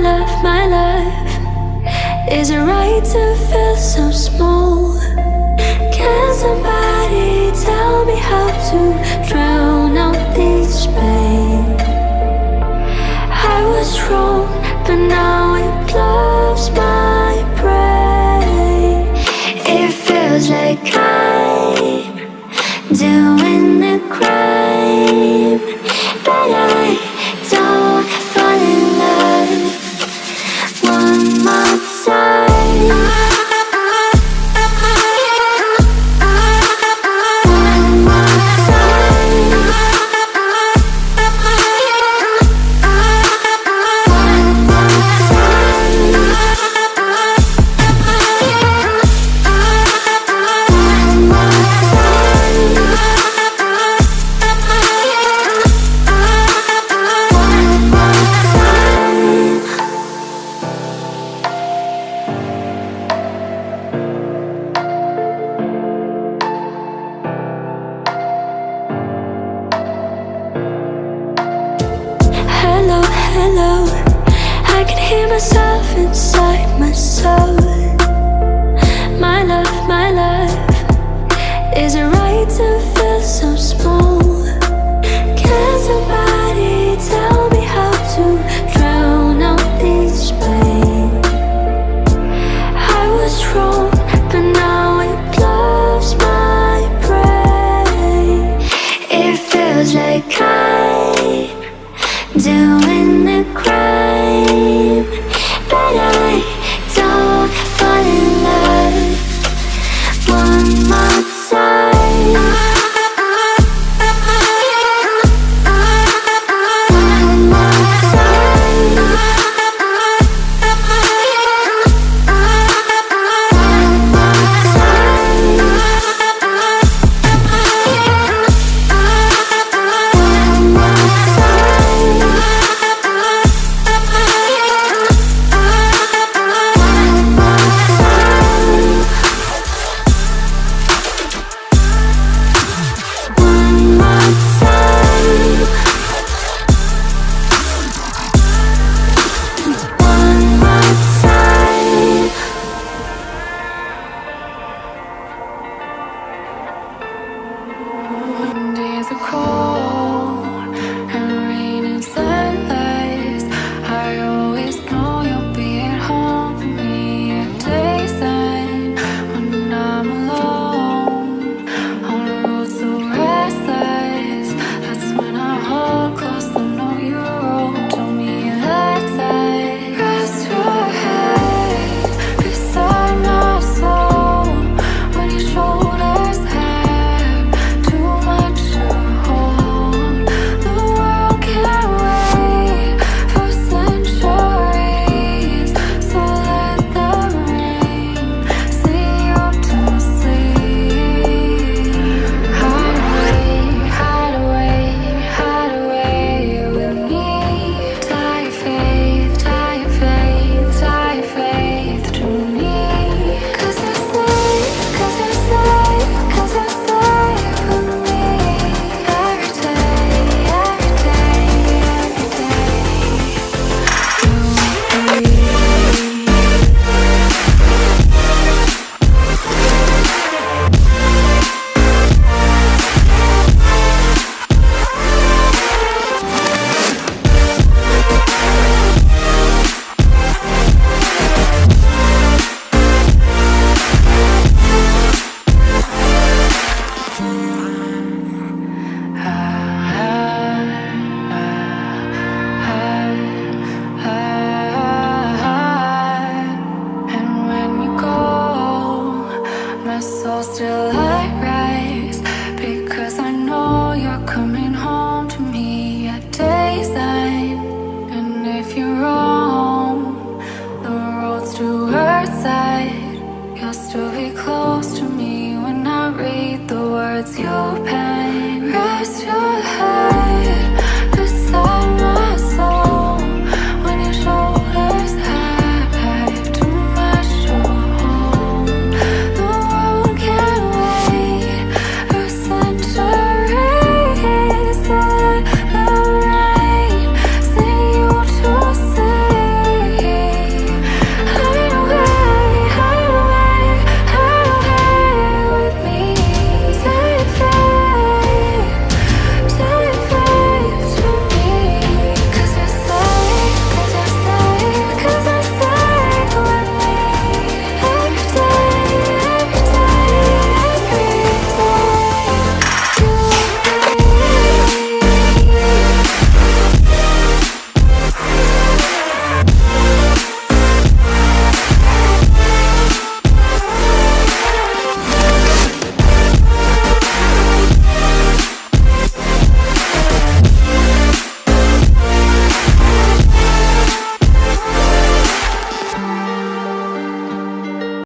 my life. Is it right to feel so small? Can somebody tell me how to drown out this pain? I was wrong, but now it blows my brain. It feels like I'm doing a crime, but I don't fall in love one more time. One more time. One more Hello, hello, I can hear myself inside my soul. My life, is it right to feel so small? Can somebody tell me how to drown out this pain? I was wrong, but now it blows my brain. It feels like I'm doing a crime.